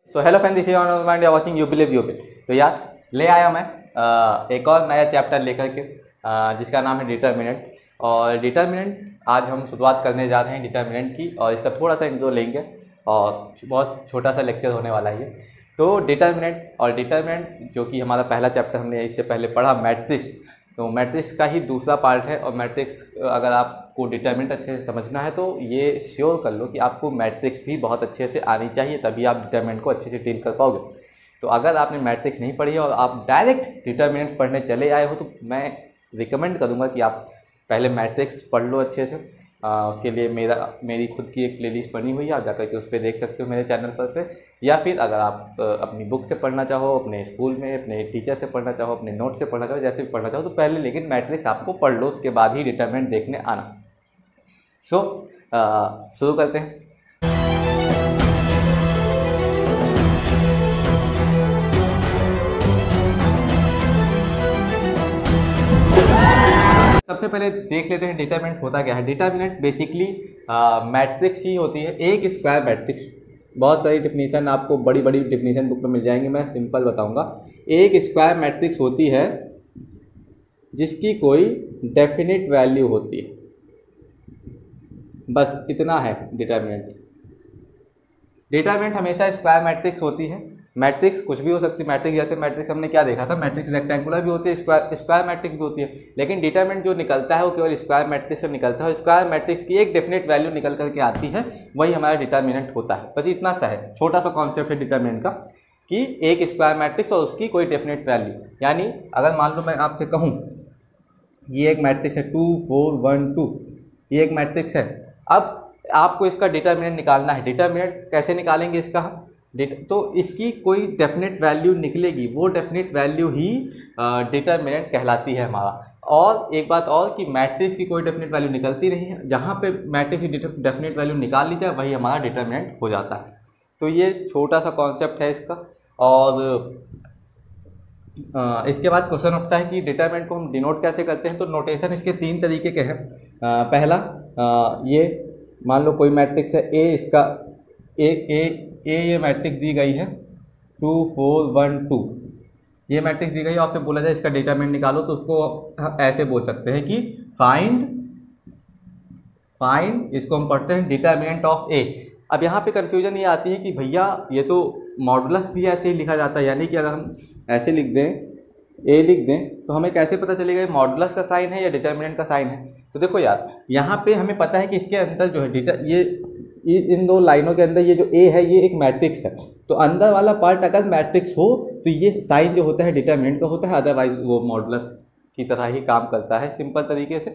So hello friend, this is on mind watching you believe you पे। तो यार ले आया मैं एक और नया चैप्टर लेकर के जिसका नाम है डिटर्मिनेंट। और डिटर्मिनेंट आज हम शुरुआत करने जा रहे हैं डिटर्मिनेंट की, और इसका थोड़ा सा इंट्रो लेंगे और बहुत छोटा सा लेक्चर होने वाला है ये। तो डिटर्मिनेंट जो कि हमारा पहला चैप्टर हमने इससे पहले पढ़ा मैट्रिक्स, तो मैट्रिक्स का ही दूसरा पार्ट है। और मैट्रिक्स अगर आपको डिटर्मिनेंट अच्छे से समझना है तो ये श्योर कर लो कि आपको मैट्रिक्स भी बहुत अच्छे से आनी चाहिए, तभी आप डिटर्मिनेंट को अच्छे से डील कर पाओगे। तो अगर आपने मैट्रिक्स नहीं पढ़ी है और आप डायरेक्ट डिटर्मिनेंट पढ़ने चले आए हो तो मैं रिकमेंड करूँगा कि आप पहले मैट्रिक्स पढ़ लो अच्छे से। उसके लिए मेरी खुद की एक प्लेलिस्ट बनी हुई है, आप जाकर के उस पर देख सकते हो मेरे चैनल पर। या फिर अगर आप अपनी बुक से पढ़ना चाहो, अपने स्कूल में अपने टीचर से पढ़ना चाहो, अपने नोट से पढ़ना चाहो, जैसे भी पढ़ना चाहो, तो पहले लेकिन मैट्रिक्स आपको पढ़ लो, उसके बाद ही डिटर्मिनेंट देखने आना। सो शुरू करते हैं। सबसे पहले देख लेते हैं डिटर्मिनेंट होता क्या है। डिटर्मिनेंट बेसिकली मैट्रिक्स ही होती है, एक स्क्वायर मैट्रिक्स। बहुत सारी डिफिनीशन आपको बड़ी बड़ी डिफिनीशन बुक में मिल जाएंगी, मैं सिंपल बताऊंगा। एक स्क्वायर मैट्रिक्स होती है जिसकी कोई डेफिनिट वैल्यू होती है, बस इतना है डिटर्मिनेंट। डिटर्मिनेंट हमेशा स्क्वायर मैट्रिक्स होती है। मैट्रिक्स कुछ भी हो सकती है। मैट्रिक्स जैसे मैट्रिक्स हमने क्या देखा था, मैट्रिक्स रेक्टेंगुलर भी होती है, स्क्वायर मैट्रिक्स भी होती है। लेकिन डिटर्मिनेंट जो निकलता है वो केवल स्क्वायर मैट्रिक्स से निकलता है। स्क्वायर मैट्रिक्स की एक डेफिनेट वैल्यू निकल करके आती है, वही हमारा डिटर्मिनेंट होता है। बस इतना सा है, छोटा सा कॉन्सेप्ट है डिटर्मिनेंट का कि एक स्क्वायर मैट्रिक्स और उसकी कोई डेफिनेट वैल्यू। यानी अगर मान लो मैं आपसे कहूँ ये एक मैट्रिक्स है 2 4 1 2, ये एक मैट्रिक्स है। अब आपको इसका डिटर्मिनेंट निकालना है। डिटर्मिनेंट कैसे निकालेंगे इसका? तो इसकी कोई डेफिनेट वैल्यू निकलेगी, वो डेफिनेट वैल्यू ही डिटर्मिनेंट कहलाती है हमारा। और एक बात और कि मैट्रिक्स की कोई डेफिनेट वैल्यू निकलती नहीं है, जहाँ पे मैट्रिक्स की डेफिनेट वैल्यू निकाल ली जाए वही हमारा डिटर्मिनेंट हो जाता है। तो ये छोटा सा कॉन्सेप्ट है इसका। और इसके बाद क्वेश्चन उठता है कि डिटर्मिनेंट को हम डिनोट कैसे करते हैं। तो नोटेशन इसके 3 तरीके के हैं। पहला, ये मान लो कोई मैट्रिक्स है ए, इसका ये मैट्रिक्स दी गई है 2 4 1 2, ये मैट्रिक्स दी गई है और फिर बोला जाए इसका डिटर्मिनेंट निकालो, तो उसको ऐसे बोल सकते हैं कि फाइंड इसको हम पढ़ते हैं डिटर्मिनेंट ऑफ ए। अब यहाँ पे कंफ्यूजन ये आती है कि भैया ये तो मॉडुलस भी ऐसे ही लिखा जाता है, यानी कि अगर हम ऐसे लिख दें, ए लिख दें, तो हमें कैसे पता चलेगा ये मॉडुलस का साइन है या डिटर्मिनेंट का साइन है। तो देखो यार, यहाँ पे हमें पता है कि इसके अंदर जो है ये इन 2 लाइनों के अंदर ये जो ए है ये एक मैट्रिक्स है। तो अंदर वाला पार्ट अगर मैट्रिक्स हो तो ये साइन जो होता है डिटर्मिनेंट का होता है, अदरवाइज वो मॉडुलस की तरह ही काम करता है सिंपल तरीके से।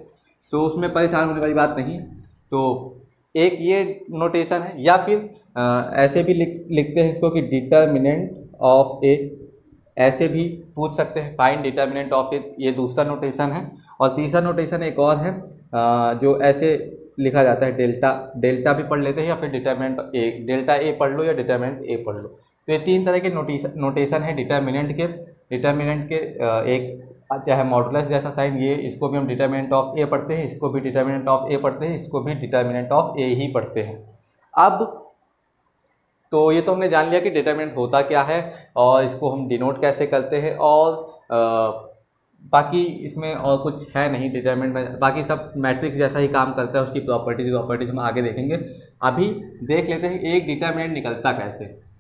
तो उसमें परेशान होने वाली बात नहीं। तो एक ये नोटेशन है, या फिर ऐसे भी लिखते हैं इसको कि डिटर्मिनेंट ऑफ ए, ऐसे भी पूछ सकते हैं फाइंड डिटर्मिनेंट ऑफ ए, ये दूसरा नोटेशन है। और तीसरा नोटेशन एक और है जो ऐसे लिखा जाता है डेल्टा भी पढ़ लेते हैं, या फिर डिटर्मिनेंट ए, डेल्टा ए पढ़ लो या डिटर्मिनेंट ए पढ़ लो। तो ये 3 तरह के नोटेशन है डिटर्मिनेंट के। एक चाहे मॉडुलस जैसा साइन, ये इसको भी हम डिटर्मिनेंट ऑफ ए पढ़ते हैं, इसको भी डिटर्मिनेंट ऑफ ए पढ़ते हैं, इसको भी डिटर्मिनेंट ऑफ ए ही पढ़ते हैं। अब तो ये तो हमने जान लिया कि डिटर्मिनेंट होता क्या है और इसको हम डिनोट कैसे करते हैं। और बाकी इसमें और कुछ है नहीं डिटर्मिनेंट में, बाकी सब मैट्रिक्स जैसा ही काम करता है। उसकी प्रॉपर्टीज हम आगे देखेंगे। अभी देख लेते हैं एक डिटर्मिनेंट निकलता कैसे।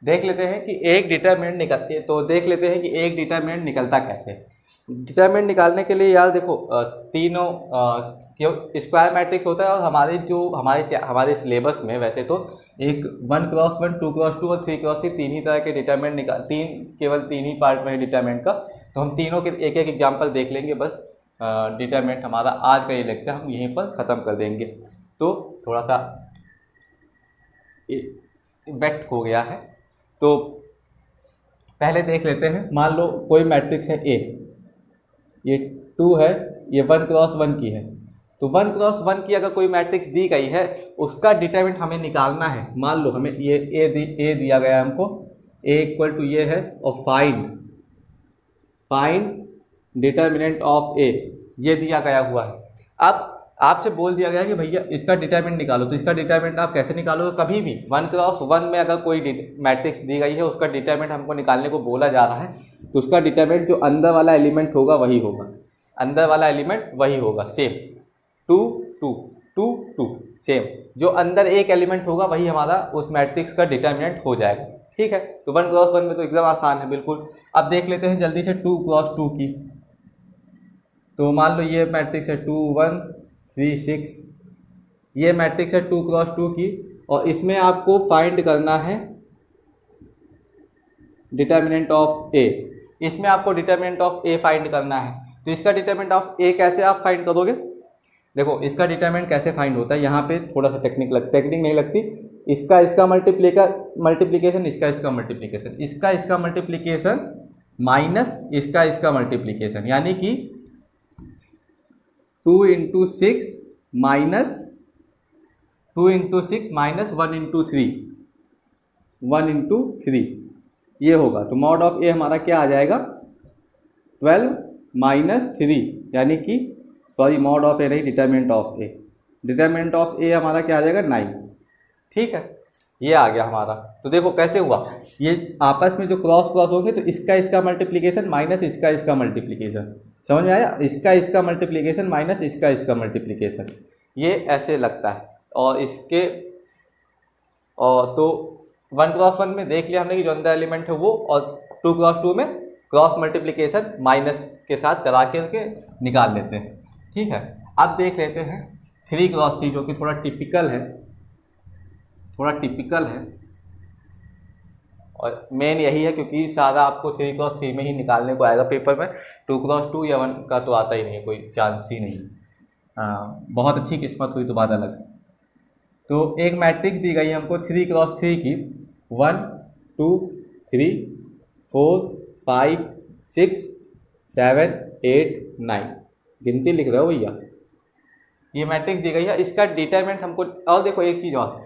देख लेते हैं कि एक डिटर्मिनेंट निकलता कैसे। डिटर्मिनेंट निकालने के लिए यार देखो, तीनों स्क्वायर मैट्रिक्स होता है। और हमारे सिलेबस में वैसे तो एक 1x1 2x2 और 3x3 तीन ही तरह के डिटर्मिनेंट केवल 3 ही पार्ट में है डिटर्मिनेंट का। तो हम तीनों के एक एक एग्जाम्पल देख लेंगे बस। डिटर्मिनेंट हमारा आज का ये लेक्चर हम यहीं पर ख़त्म कर देंगे। तो थोड़ा सा वेट हो गया है। तो पहले देख लेते हैं, मान लो कोई मैट्रिक्स है ए, ये 2 है, ये 1 क्रॉस 1 की है। तो 1 क्रॉस 1 की अगर कोई मैट्रिक्स दी गई है उसका डिटरमिनेंट हमें निकालना है। मान लो हमें ये ए दिया गया है हमको, ए इक्वल टू ये है, और फाइंड डिटरमिनेंट ऑफ ए ये दिया गया हुआ है। अब आपसे बोल दिया गया है कि भैया इसका डिटरमिनेंट निकालो, तो इसका डिटरमिनेंट आप कैसे निकालोगे? कभी भी 1 क्रॉस 1 में अगर कोई मैट्रिक्स दी गई है उसका डिटरमिनेंट हमको निकालने को बोला जा रहा है, तो उसका डिटरमिनेंट जो अंदर वाला एलिमेंट होगा वही होगा, अंदर वाला एलिमेंट वही होगा, सेम 2 2 2 2 सेम, जो अंदर एक एलिमेंट होगा वही हमारा उस मैट्रिक्स का डिटरमिनेंट हो जाएगा। ठीक है, तो 1 क्रॉस 1 में तो एकदम आसान है बिल्कुल। अब देख लेते हैं जल्दी से 2 क्रॉस 2 की। तो मान लो ये मैट्रिक्स है 2 1 3 6, ये मैट्रिक्स है 2 क्रॉस 2 की, और इसमें आपको फाइंड करना है डिटरमिनेंट ऑफ ए। इसमें आपको डिटरमिनेंट ऑफ ए फाइंड करना है। तो इसका डिटरमिनेंट ऑफ ए कैसे आप फाइंड करोगे? देखो इसका डिटरमिनेंट कैसे फाइंड होता है, यहाँ पे थोड़ा सा टेक्निक नहीं लगती। इसका मल्टीप्लिकेशन, इसका मल्टीप्लिकेशन माइनस इसका मल्टीप्लिकेशन, यानी कि 2 × 6 माइनस 2 × 6 माइनस 1 × 3 ये होगा। तो मॉड ऑफ ए हमारा क्या आ जाएगा? 12 माइनस 3, यानी कि मॉड ऑफ ए नहीं, determinant of A. Determinant of A हमारा क्या आ जाएगा? 9। ठीक है, ये आ गया हमारा। तो देखो कैसे हुआ, ये आपस में जो क्रॉस होंगे तो इसका मल्टीप्लिकेशन माइनस इसका मल्टीप्लिकेशन, समझ में आया? इसका मल्टीप्लिकेशन माइनस इसका मल्टीप्लिकेशन, ये ऐसे लगता है। और इसके तो 1 क्रॉस 1 में देख लिया हमने कि जो अंदर एलिमेंट है वो, और 2 क्रॉस 2 में क्रॉस मल्टीप्लिकेशन माइनस के साथ करा के निकाल लेते हैं। ठीक है, अब देख लेते हैं 3 क्रॉस 3 जो कि थोड़ा टिपिकल है, और मेन यही है क्योंकि सारा आपको 3 क्रॉस 3 में ही निकालने को आएगा पेपर में। 2 क्रॉस 2 या 1 का तो आता ही नहीं है, कोई चांस ही नहीं। हाँ, बहुत अच्छी किस्मत हुई तो बात अलग। तो एक मैट्रिक्स दी गई हमको 3 क्रॉस 3 की, 1 2 3 4 5 6 7 8 9, गिनती लिख रहे हो भैया, ये मैट्रिक्स दी गई है। इसका डिटरमिनेंट हमको, और देखो एक चीज़ और,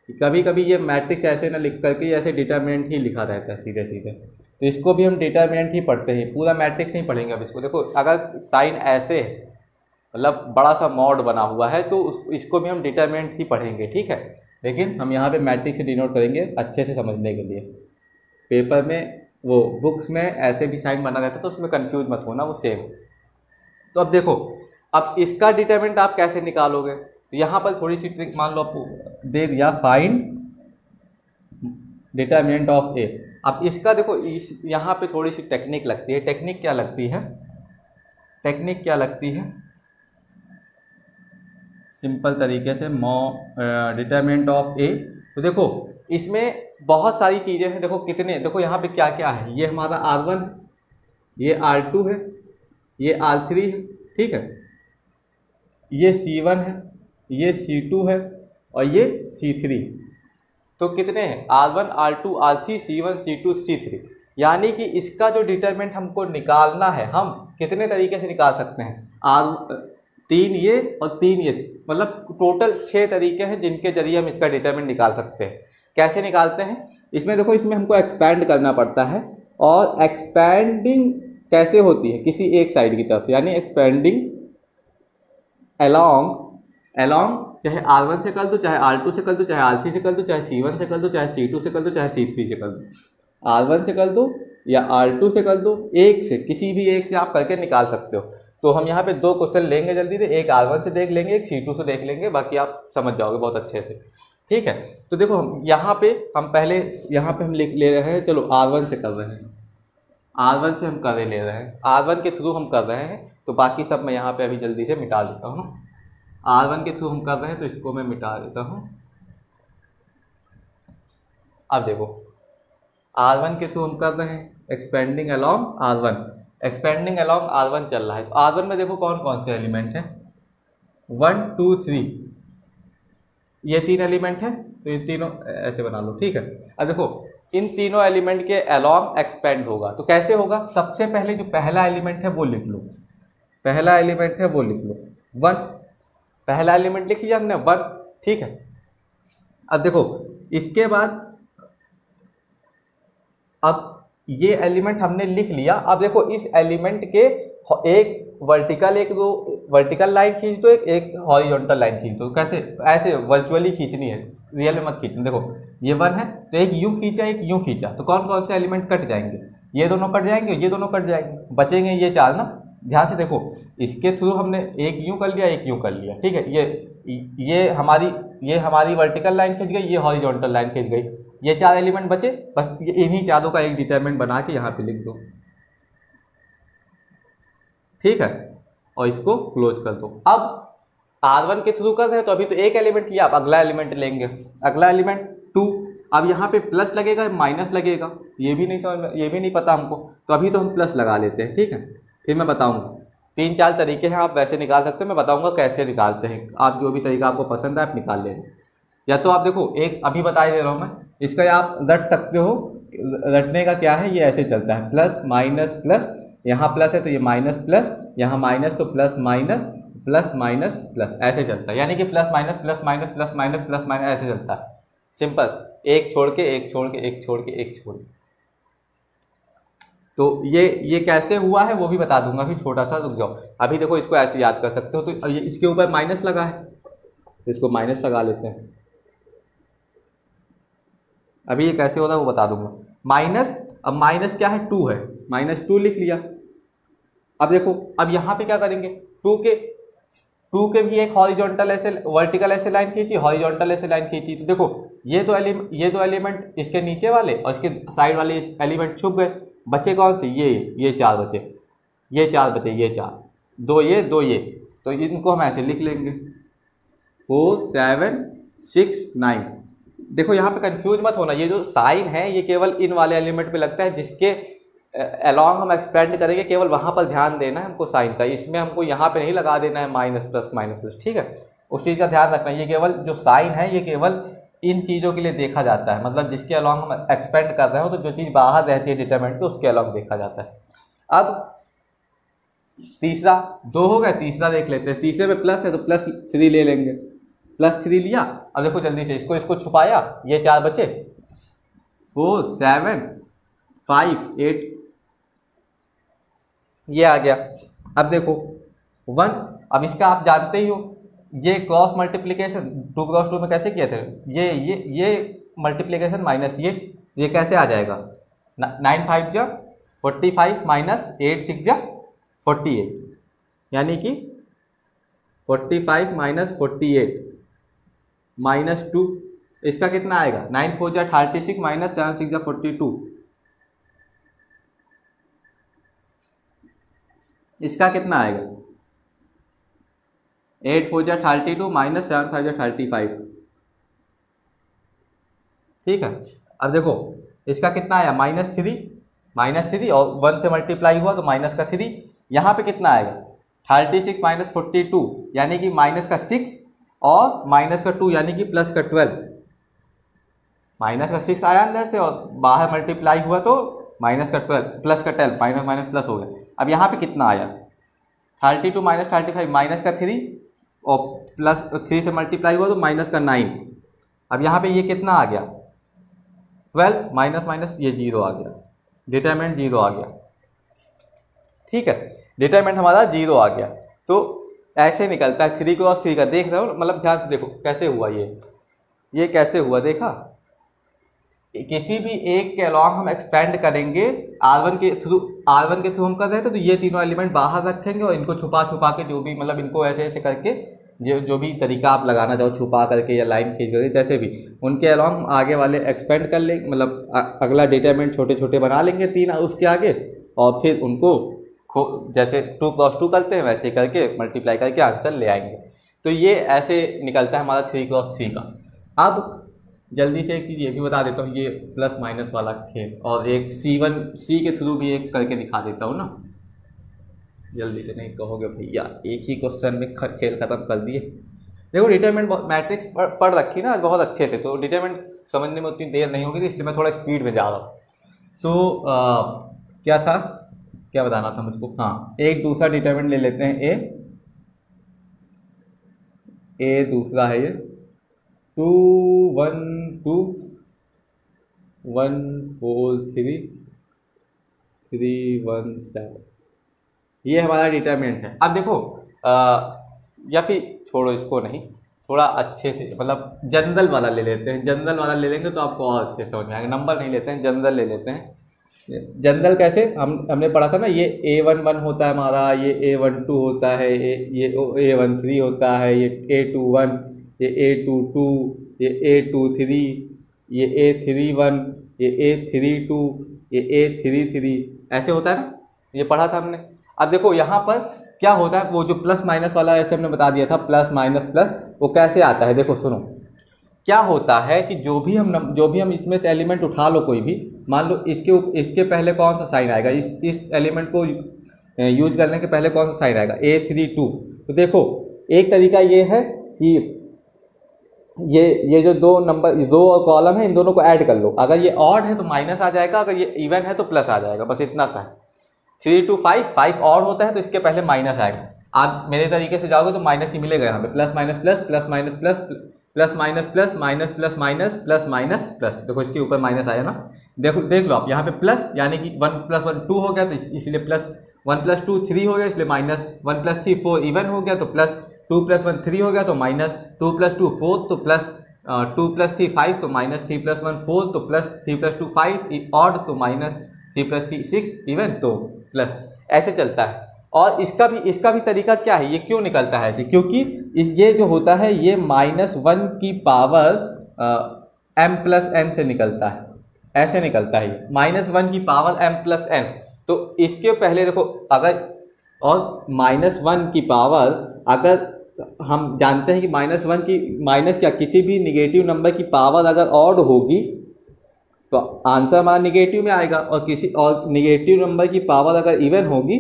कभी कभी ये मैट्रिक्स ऐसे ना लिख करके ऐसे डिटरमिनेंट ही लिखा रहता है सीधे सीधे, तो इसको भी हम डिटरमिनेंट ही पढ़ते हैं, पूरा मैट्रिक्स नहीं पढ़ेंगे अब इसको। देखो अगर साइन ऐसे है, मतलब बड़ा सा मॉड बना हुआ है, तो इसको भी हम डिटरमिनेंट ही पढ़ेंगे। ठीक है, लेकिन हम यहाँ पे मैट्रिक्स से डिनोट करेंगे अच्छे से समझने के लिए। पेपर में वो बुक्स में ऐसे भी साइन बना रहता है तो उसमें कंफ्यूज मत होना, वो सेम। तो अब देखो, अब इसका डिटरमिनेंट आप कैसे निकालोगे? तो यहाँ पर थोड़ी सी ट्रिक, मान लो आपको दे दिया फाइंड डिटरमिनेंट ऑफ ए। अब इसका देखो यहाँ पे थोड़ी सी टेक्निक लगती है। टेक्निक क्या लगती है? सिंपल तरीके से डिटरमिनेंट ऑफ ए। तो देखो इसमें बहुत सारी चीज़ें हैं। देखो कितने, देखो यहाँ पे क्या क्या है। ये हमारा R1 है, ये R2 है, ये R3 है, ठीक है, ये C1 है, ये C2 है, और ये C3। तो कितने हैं? R1 R2 R3 C1 C2 C3। यानी कि इसका जो डिटरमिनेंट हमको निकालना है, हम कितने तरीके से निकाल सकते हैं? 3 ये और 3 ये, मतलब टोटल 6 तरीके हैं जिनके जरिए हम इसका डिटरमिनेंट निकाल सकते हैं। कैसे निकालते हैं? इसमें देखो, इसमें हमको एक्सपैंड करना पड़ता है, और एक्सपैंडिंग कैसे होती है? किसी एक साइड की तरफ, यानी एक्सपैंडिंग अलोंग, चाहे R1 से कर दो, चाहे R2 से कर दो, चाहे R3 से कर दो, चाहे C1 से कर दो, चाहे C2 से कर दो, चाहे C3 से कर दो। R1 से कर दो या R2 से कर दो, एक से, किसी भी एक से आप करके निकाल सकते हो। तो हम यहाँ पे 2 क्वेश्चन लेंगे जल्दी से, एक R1 से देख लेंगे, एक C2 से देख लेंगे, बाकी आप समझ जाओगे बहुत अच्छे से। ठीक है, तो देखो यहाँ पे हम पहले हम लिख ले रहे हैं, चलो R1 से कर रहे हैं, R1 से हम कर ले रहे हैं, R1 के थ्रू हम कर रहे हैं। तो बाकी सब मैं यहाँ पे अभी जल्दी से मिटा देता हूँ। R1 के थ्रू हम कर रहे हैं तो इसको मैं मिटा देता हूँ। अब देखो R1 के थ्रू हम कर रहे हैं, एक्सपेंडिंग अलोंग R1 चल रहा है। तो R1 में देखो कौन कौन से एलिमेंट हैं? 1 2 3, ये 3 एलिमेंट हैं, तो ये तीनों ऐसे बना लो। ठीक है, अब देखो इन तीनों एलिमेंट के अलोंग एक्सपेंड होगा। तो कैसे होगा? सबसे पहले जो पहला एलिमेंट है वो लिख लो, पहला एलिमेंट है वो लिख लो 1, पहला एलिमेंट लिख लिया हमने 1, ठीक है। अब देखो इसके बाद अब ये एलिमेंट हमने लिख लिया। अब देखो इस एलिमेंट के एक वर्टिकल लाइन खींच दो, एक हॉरिजॉन्टल लाइन खींच दो। कैसे? ऐसे वर्चुअली खींचनी है, रियल में मत खींचना। देखो ये 1 है तो एक यूं खींचा एक यूं खींचा, तो कौन कौन से एलिमेंट कट जाएंगे? ये दोनों कट जाएंगे, ये दोनों कट जाएंगे, बचेंगे ये 4 ना। ध्यान से देखो, इसके थ्रू हमने एक यूं कर लिया एक यूं कर लिया, ठीक है। ये हमारी वर्टिकल लाइन खींच गई, ये हॉरिजॉन्टल लाइन खींच गई, ये 4 एलिमेंट बचे। बस इन्हीं चारों का एक डिटरमिनेंट बना के यहाँ पे लिख दो, ठीक है, और इसको क्लोज कर दो। अब R1 के थ्रू कर रहे हैं तो अभी तो एक एलिमेंट लिया, अब अगला एलिमेंट लेंगे, अगला एलिमेंट 2। अब यहाँ पे प्लस लगेगा माइनस लगेगा, ये भी नहीं समझ में, ये भी नहीं पता हमको, तो अभी तो हम प्लस लगा लेते हैं, ठीक है। फिर मैं बताऊंगा 3-4 तरीके हैं, आप वैसे निकाल सकते हो, मैं बताऊंगा कैसे निकालते हैं। आप जो भी तरीका आपको पसंद है आप निकाल लेना। या तो आप देखो एक अभी बता ही दे रहा हूँ मैं, इसका आप रट सकते हो। रटने का क्या है, ये ऐसे चलता है प्लस माइनस प्लस, यहाँ प्लस है तो ये माइनस प्लस, यहाँ माइनस तो plus minus plus minus plus, ऐसे चलता है। यानी कि plus minus plus minus plus minus plus minus ऐसे चलता है, सिंपल, एक छोड़ के एक छोड़ के एक छोड़ के एक छोड़ के। तो ये कैसे हुआ है वो भी बता दूंगा, अभी छोटा सा रुक जाओ। अभी देखो इसको ऐसे याद कर सकते हो, तो ये इसके ऊपर माइनस लगा है तो इसको माइनस लगा लेते हैं। अभी ये कैसे होता है वो बता दूंगा। माइनस, अब माइनस क्या है, 2 है, -2 लिख लिया। अब देखो अब यहाँ पे क्या करेंगे, 2 के भी एक हॉरिजॉन्टल ऐसे वर्टिकल ऐसे लाइन खींची, हॉरिजॉन्टल ऐसे लाइन खींची, तो देखो ये दो एलिमेंट इसके नीचे वाले और इसके साइड वाले एलिमेंट छुप गए। बचे कौन से, ये 4 बचे, ये 4 बचे, ये 4, 2 ये 2 ये, तो इनको हम ऐसे लिख लेंगे 4 7 6 9। देखो यहाँ पे कंफ्यूज मत होना, ये जो साइन है ये केवल इन वाले एलिमेंट पे लगता है, जिसके अलॉन्ग हम एक्सपेंड करेंगे केवल वहाँ पर ध्यान देना है हमको साइन का। इसमें हमको यहाँ पे नहीं लगा देना है माइनस प्लस, ठीक है, उस चीज़ का ध्यान रखना। ये केवल जो साइन है ये केवल इन चीज़ों के लिए देखा जाता है, मतलब जिसके अलॉन्ग हम एक्सपेंड कर रहे हो, तो जो चीज़ बाहर रहती है डिटरमिनेंट पे उसके अलॉन्ग देखा जाता है। अब तीसरा 2 हो गया, तीसरा देख लेते हैं। तीसरे में प्लस है तो +3 ले लेंगे, +3 लिया। अब देखो जल्दी से इसको छुपाया, ये 4 बचे, 4 7 5 8, ये आ गया। अब देखो 1, अब इसका आप जानते ही हो, ये क्रॉस मल्टीप्लिकेशन 2 क्रॉस 2 में कैसे किए थे, ये मल्टीप्लिकेशन माइनस ये कैसे आ जाएगा, 9 5 जा 45 -8 6 जा 48, यानी कि 45 - 48 -2, इसका कितना आएगा, 9 4 जा 36 -7 6 जा 42, इसका कितना आएगा, 8 4 जा 32 -7 5 जा 35, ठीक है। अब देखो इसका कितना आया, -3 और 1 से मल्टीप्लाई हुआ तो माइनस का 3, यहाँ पे कितना आएगा 36 - 42, यानी कि माइनस का 6 और माइनस का 2 यानी कि प्लस का 12, माइनस का 6 आया अंदर से और बाहर मल्टीप्लाई हुआ तो माइनस का 12 प्लस का 12, माइनस माइनस प्लस हो गया। अब यहाँ पे कितना आया 32 - 35, माइनस का 3 और प्लस 3 से मल्टीप्लाई हुआ तो माइनस का 9। अब यहाँ पे ये कितना आ गया 12 माइनस ये 0 आ गया, डिटरमिनेंट 0 आ गया, ठीक है, डिटरमिनेंट हमारा 0 आ गया। तो ऐसे निकलता है 3 क्रॉस 3 का, देख रहे हो, मतलब ध्यान से देखो कैसे हुआ, ये कैसे हुआ, देखा, किसी भी एक के अलॉन्ग हम एक्सपेंड करेंगे, R1 के थ्रू हम कर रहे थे, तो ये तीनों एलिमेंट बाहर रखेंगे और इनको छुपा के जो भी, मतलब इनको ऐसे ऐसे करके जो भी तरीका आप लगाना चाहो, छुपा करके या लाइन खींच करके, जैसे भी उनके अलॉन्ग आगे वाले एक्सपेंड कर लेंगे, मतलब अगला डिटरमिनेंट छोटे छोटे बना लेंगे 3 उसके आगे, और फिर उनको जैसे 2 क्रॉस 2 करते हैं वैसे करके मल्टीप्लाई करके आंसर ले आएंगे। तो ये ऐसे निकलता है हमारा 3 क्रॉस 3 का। अब जल्दी से एक चीज़ ये भी बता देता हूँ, ये प्लस माइनस वाला खेल, और एक C के थ्रू भी एक करके दिखा देता हूँ ना, जल्दी से, नहीं कहोगे भैया एक ही क्वेश्चन में खेल खत्म कर दिए। देखो डिटरमिनेंट मैट्रिक्स पढ़ रखी ना बहुत अच्छे से, तो डिटरमिनेंट समझने में उतनी देर नहीं होगी, इसलिए मैं थोड़ा स्पीड में जा रहा हूँ। तो क्या था, क्या बताना था मुझको, हाँ एक दूसरा डिटरमिनेंट ले लेते हैं ए दूसरा है ये 2 1 2 1 4 3 3 1 7, ये हमारा डिटरमिनेंट है। अब देखो या फिर छोड़ो इसको नहीं, थोड़ा अच्छे से मतलब जनरल वाला ले लेते हैं। जनरल वाला ले लेंगे तो आपको और अच्छे से समझ में आएगा। नंबर नहीं लेते हैं, जनरल ले लेते हैं। जनरल कैसे, हमने पढ़ा था ना, ये A11 होता है हमारा, ये A12 होता है, ये A13 होता है, ये A21, ये A22, ये A23, ये A31, ये A32, ये A33, ऐसे होता है ना, ये पढ़ा था हमने। अब देखो यहाँ पर क्या होता है, वो जो प्लस माइनस वाला ऐसे हमने बता दिया था, प्लस माइनस प्लस, वो कैसे आता है देखो सुनो। क्या होता है कि जो भी हम इसमें से एलिमेंट उठा लो कोई भी, मान लो इसके पहले कौन सा साइन आएगा, इस एलिमेंट को यूज करने के पहले कौन सा साइन आएगा, A32। तो देखो एक तरीका ये है कि ये जो दो कॉलम है, इन दोनों को ऐड कर लो। अगर ये ऑड है तो माइनस आ जाएगा, अगर ये इवन है तो प्लस आ जाएगा, बस इतना सा है। 3 2 5, 5 ऑड होता है तो इसके पहले माइनस आएगा। आप मेरे तरीके से जाओगे तो माइनस ही मिलेगा यहाँ पे, plus minus plus, plus minus plus, plus minus plus, minus plus minus, plus minus plus. देखो इसके ऊपर माइनस आया ना, देख लो आप यहाँ पे प्लस, यानी कि 1 + 1 2 हो गया तो इसलिए प्लस, 1 + 2 3 हो गया इसलिए माइनस, 1 + 3 4 इवन हो गया तो प्लस, 2 + 1 3 हो गया तो माइनस, 2 + 2 4 तो प्लस, 2 + 3 5 तो माइनस, 3 + 1 4 तो प्लस, 3 + 2 5 ऑड तो माइनस, 3 + 3 6 इवन तो प्लस, ऐसे चलता है। और इसका भी तरीका क्या है, ये क्यों निकलता है ऐसे, क्योंकि ये जो होता है ये -1 की पावर m+n से निकलता है, ऐसे निकलता है ये -1 की पावर m+n। तो इसके पहले देखो, अगर और -1 की पावर, अगर हम जानते हैं कि -1 की माइनस क्या, किसी भी निगेटिव नंबर की पावर अगर ऑड होगी तो आंसर हमारा निगेटिव में आएगा, और किसी और निगेटिव नंबर की पावर अगर इवन होगी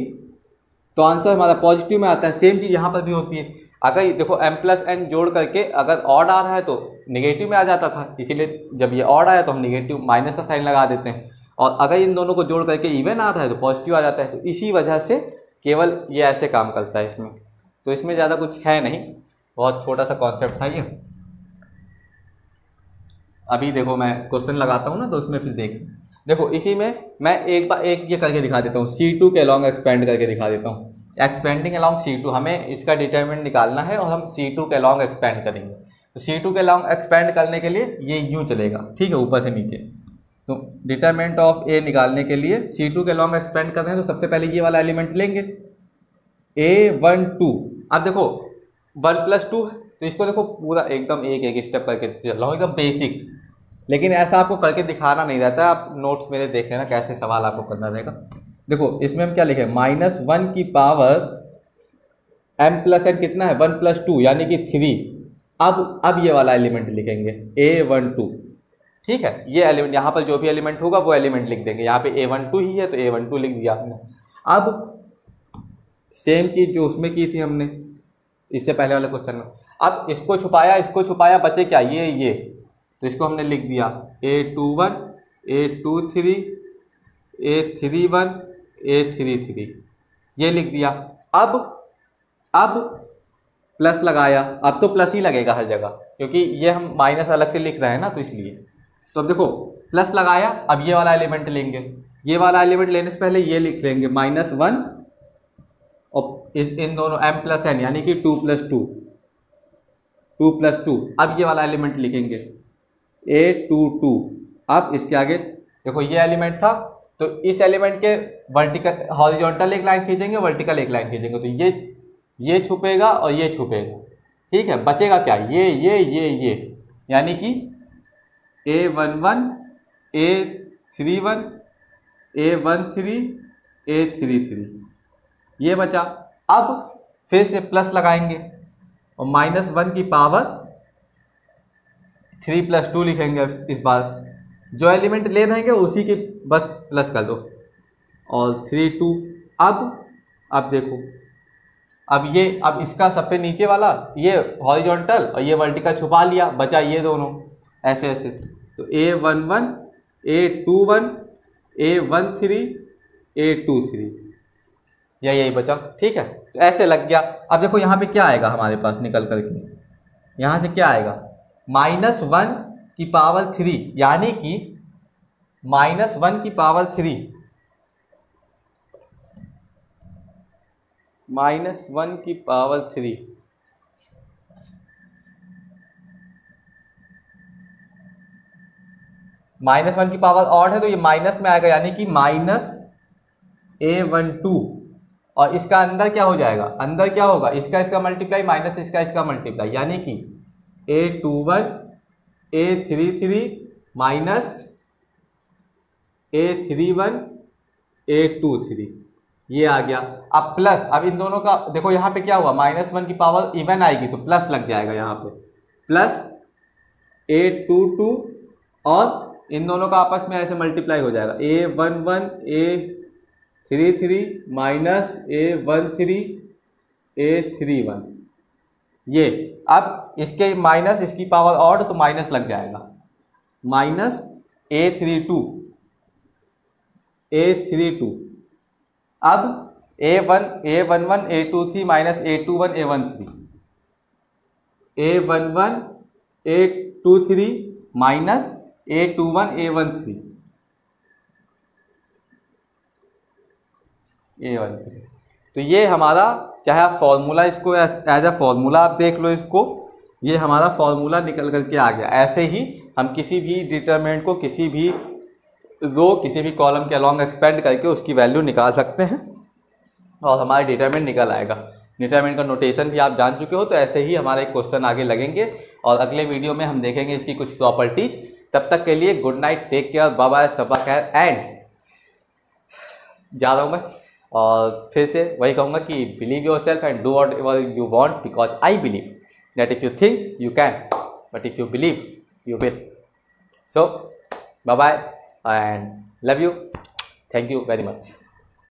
तो आंसर हमारा पॉजिटिव में आता है। सेम चीज़ यहाँ पर भी होती है। अगर देखो m+n जोड़ करके अगर ऑड आ रहा है तो निगेटिव में आ जाता था, इसीलिए जब ये ऑड आया तो हम निगेटिव माइनस का साइन लगा देते हैं, और अगर इन दोनों को जोड़ करके इवन आ रहा है तो पॉजिटिव आ जाता है। तो इसी वजह से केवल ये ऐसे काम करता है इसमें, तो इसमें ज़्यादा कुछ है नहीं, बहुत छोटा सा कॉन्सेप्ट था ये। अभी देखो मैं क्वेश्चन लगाता हूँ ना तो उसमें फिर देखो इसी में मैं एक ये करके दिखा देता हूँ, C2 के अलॉन्ग एक्सपेंड करके दिखा देता हूँ। एक्सपेंडिंग अलॉन्ग C2, हमें इसका डिटरमिनेंट निकालना है और हम C2 के अलॉन्ग एक्सपेंड करेंगे। तो C2 के अलॉन्ग एक्सपेंड करने के लिए ये यूँ चलेगा, ठीक है, ऊपर से नीचे। तो डिटरमिनेंट ऑफ A निकालने के लिए C2 के अलॉन्ग एक्सपेंड कर रहे हैं तो सबसे पहले ये वाला एलिमेंट लेंगे A12। अब देखो 1 + 2 तो इसको देखो पूरा एकदम एक स्टेप करके चल रहा हूँ, एकदम बेसिक, लेकिन ऐसा आपको करके दिखाना नहीं रहता है। आप नोट्स मेरे देख लेना कैसे सवाल आपको करना रहेगा। देखो इसमें हम क्या लिखे, -1 की पावर m+n कितना है, 1 + 2 यानी कि 3। अब ये वाला एलिमेंट लिखेंगे A12, ठीक है। ये एलिमेंट यहाँ पर जो भी एलिमेंट होगा वो एलिमेंट लिख देंगे। यहाँ पे A12 ही है तो A12 लिख दिया आपने। अब सेम चीज़ जो उसमें की थी हमने इससे पहले वाले क्वेश्चन में, अब इसको छुपाया बचे क्या, ये तो इसको हमने लिख दिया A21, A23, A31, A33, ये लिख दिया। अब प्लस लगाया, अब तो प्लस ही लगेगा हर जगह क्योंकि ये हम माइनस अलग से लिख रहे हैं ना, तो इसलिए। तो अब देखो प्लस लगाया, अब ये वाला एलिमेंट लेंगे। ये वाला एलिमेंट लेने से पहले ये लिख लेंगे -1 और इन दोनों m+n यानी कि 2 + 2। अब ये वाला एलिमेंट लिखेंगे A22। अब इसके आगे देखो ये एलिमेंट था तो इस एलिमेंट के वर्टिकल हॉरिजॉन्टल एक लाइन खींचेंगे, वर्टिकल एक लाइन खींचेंगे, तो ये छुपेगा और ये छुपेगा, ठीक है। बचेगा क्या, ये यानी कि A11, A31, A13, A33 ये बचा। अब फिर से प्लस लगाएंगे और -1 की पावर 3 + 2 लिखेंगे। इस बार जो एलिमेंट ले रहेंगे उसी के बस प्लस कर दो और 3 2। अब देखो अब इसका सबसे नीचे वाला ये हॉरिजॉन्टल और ये वर्टिकल छुपा लिया, बचा ये दोनों ऐसे। तो A11, A21, A13, A23 या यही बचा, ठीक है। तो ऐसे लग गया। अब देखो यहाँ पे क्या आएगा हमारे पास निकल करके, यहाँ से क्या आएगा, -1 की पावर 3, यानी कि -1 की पावर 3, -1 की पावर 3, -1 की पावर ऑड है तो ये माइनस में आएगा, यानी कि -A12, और इसका अंदर क्या हो जाएगा, अंदर क्या होगा, इसका मल्टीप्लाई माइनस इसका मल्टीप्लाई, यानी कि A21 A33 minus A31 A23, ये आ गया। अब प्लस, अब इन दोनों का देखो यहाँ पे क्या हुआ, -1 की पावर इवन आएगी तो प्लस लग जाएगा यहाँ पे, प्लस A22 और इन दोनों का आपस में ऐसे मल्टीप्लाई हो जाएगा, A11 A33 minus A13 A31, ये अब इसके माइनस इसकी पावर ऑड तो माइनस लग जाएगा, माइनस A32 अब A11 A23 minus A21 A13, A11 A23 minus A21 A13, तो ये हमारा, चाहे आप फॉर्मूला इसको एज अ फॉर्मूला आप देख लो इसको, ये हमारा फॉर्मूला निकल करके आ गया। ऐसे ही हम किसी भी डिटरमिनेंट को किसी भी रो किसी भी कॉलम के अलॉन्ग एक्सपेंड करके उसकी वैल्यू निकाल सकते हैं और हमारा डिटरमिनेंट निकल आएगा। डिटरमिनेंट का नोटेशन भी आप जान चुके हो, तो ऐसे ही हमारे क्वेश्चन आगे लगेंगे और अगले वीडियो में हम देखेंगे इसकी कुछ प्रॉपर्टीज। तब तक के लिए good night, take care, bye bye, सबा खैर, एंड जा रहा हूँ मैं और फिर से वही कहूँगा कि believe yourself and do whatever you want, because I believe that if you think you can, but if you believe you will. So bye bye and love you, thank you very much.